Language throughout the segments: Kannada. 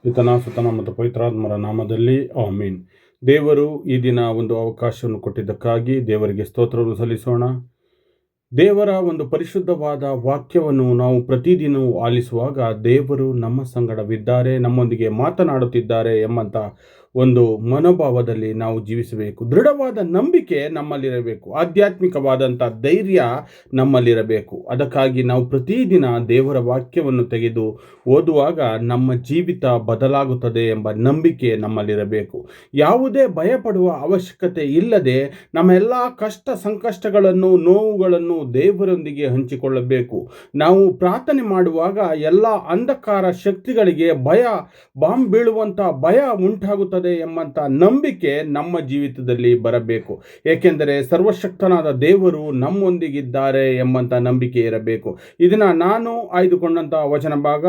ಪಿತನ ಸುತನ ಮತ್ತು ಪವಿತ್ರಾತ್ಮರ ನಾಮದಲ್ಲಿ ಆಮೀನ್. ದೇವರು ಈ ದಿನ ಒಂದು ಅವಕಾಶವನ್ನು ಕೊಟ್ಟಿದ್ದಕ್ಕಾಗಿ ದೇವರಿಗೆ ಸ್ತೋತ್ರವನ್ನು ಸಲ್ಲಿಸೋಣ. ದೇವರ ಒಂದು ಪರಿಶುದ್ಧವಾದ ವಾಕ್ಯವನ್ನು ನಾವು ಪ್ರತಿದಿನವೂ ಆಲಿಸುವಾಗ ದೇವರು ನಮ್ಮ ಸಂಗಡವಿದ್ದಾರೆ, ನಮ್ಮೊಂದಿಗೆ ಮಾತನಾಡುತ್ತಿದ್ದಾರೆ ಎಂಬಂಥ ಒಂದು ಮನೋಭಾವದಲ್ಲಿ ನಾವು ಜೀವಿಸಬೇಕು. ದೃಢವಾದ ನಂಬಿಕೆ ನಮ್ಮಲ್ಲಿರಬೇಕು, ಆಧ್ಯಾತ್ಮಿಕವಾದಂಥ ಧೈರ್ಯ ನಮ್ಮಲ್ಲಿರಬೇಕು. ಅದಕ್ಕಾಗಿ ನಾವು ಪ್ರತಿದಿನ ದೇವರ ವಾಕ್ಯವನ್ನು ತೆಗೆದು ಓದುವಾಗ ನಮ್ಮ ಜೀವಿತ ಬದಲಾಗುತ್ತದೆ ಎಂಬ ನಂಬಿಕೆ ನಮ್ಮಲ್ಲಿರಬೇಕು. ಯಾವುದೇ ಭಯಪಡುವ ಅವಶ್ಯಕತೆ ಇಲ್ಲದೆ ನಮ್ಮ ಎಲ್ಲ ಕಷ್ಟ ಸಂಕಷ್ಟಗಳನ್ನು, ನೋವುಗಳನ್ನು ದೇವರೊಂದಿಗೆ ಹಂಚಿಕೊಳ್ಳಬೇಕು. ನಾವು ಪ್ರಾರ್ಥನೆ ಮಾಡುವಾಗ ಎಲ್ಲ ಅಂಧಕಾರ ಶಕ್ತಿಗಳಿಗೆ ಬಾಂಬ್ ಬೀಳುವಂಥ ಭಯ ಉಂಟಾಗುತ್ತದೆ ಎಂಬಂಥ ನಂಬಿಕೆ ನಮ್ಮ ಜೀವಿತದಲ್ಲಿ ಬರಬೇಕು. ಏಕೆಂದರೆ ಸರ್ವಶಕ್ತನಾದ ದೇವರು ನಮ್ಮೊಂದಿಗಿದ್ದಾರೆ ಎಂಬಂಥ ನಂಬಿಕೆ ಇರಬೇಕು. ಇದನ್ನು ನಾನು ಆಯ್ದುಕೊಂಡಂಥ ವಚನ ಭಾಗ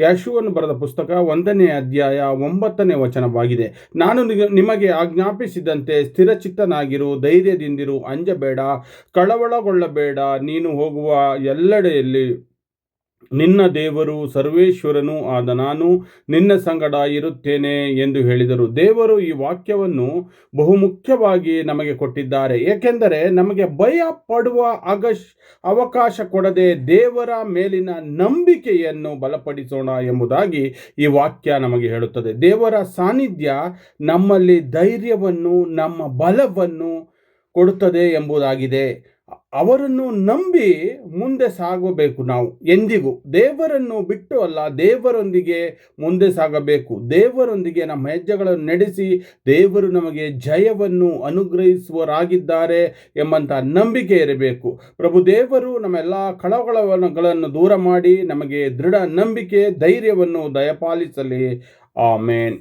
ಯೆಶುವನು ಬರೆದ ಪುಸ್ತಕ 1ನೇ ಅಧ್ಯಾಯ 9ನೇ ವಚನವಾಗಿದೆ. ನಾನು ನಿಮಗೆ ಆಜ್ಞಾಪಿಸಿದಂತೆ ಸ್ಥಿರಚಿತ್ತನಾಗಿರು, ಧೈರ್ಯದಿಂದಿರು, ಅಂಜಬೇಡ, ಕಳವಳಗೊಳ್ಳಬೇಡ. ನೀನು ಹೋಗುವ ಎಲ್ಲೆಡೆಯಲ್ಲಿ ನಿನ್ನ ದೇವರು ಸರ್ವೇಶ್ವರನೂ ಆದ ನಾನು ನಿನ್ನ ಸಂಗಡ ಇರುತ್ತೇನೆ ಎಂದು ಹೇಳಿದರು. ದೇವರು ಈ ವಾಕ್ಯವನ್ನು ಬಹುಮುಖ್ಯವಾಗಿ ನಮಗೆ ಕೊಟ್ಟಿದ್ದಾರೆ. ಏಕೆಂದರೆ ನಮಗೆ ಭಯ ಪಡುವ ಅವಕಾಶ ಕೊಡದೆ ದೇವರ ಮೇಲಿನ ನಂಬಿಕೆಯನ್ನು ಬಲಪಡಿಸೋಣ ಎಂಬುದಾಗಿ ಈ ವಾಕ್ಯ ನಮಗೆ ಹೇಳುತ್ತದೆ. ದೇವರ ಸಾನ್ನಿಧ್ಯ ನಮ್ಮಲ್ಲಿ ಧೈರ್ಯವನ್ನು, ನಮ್ಮ ಬಲವನ್ನು ಕೊಡುತ್ತದೆ ಎಂಬುದಾಗಿದೆ. ಅವರನ್ನು ನಂಬಿ ಮುಂದೆ ಸಾಗಬೇಕು. ನಾವು ಎಂದಿಗೂ ದೇವರನ್ನು ಬಿಟ್ಟು ಅಲ್ಲ, ದೇವರೊಂದಿಗೆ ಮುಂದೆ ಸಾಗಬೇಕು. ದೇವರೊಂದಿಗೆ ನಮ್ಮ ಹೆಜ್ಜೆಗಳನ್ನು ನಡೆಸಿ ದೇವರು ನಮಗೆ ಜಯವನ್ನು ಅನುಗ್ರಹಿಸುವರಾಗಿದ್ದಾರೆ ಎಂಬಂಥ ನಂಬಿಕೆ ಇರಬೇಕು. ಪ್ರಭು ದೇವರು ನಮ್ಮೆಲ್ಲ ಕಳವಳಗಳನ್ನು ದೂರ ಮಾಡಿ ನಮಗೆ ದೃಢ ನಂಬಿಕೆ, ಧೈರ್ಯವನ್ನು ದಯಪಾಲಿಸಲಿ. ಆಮೇನ್.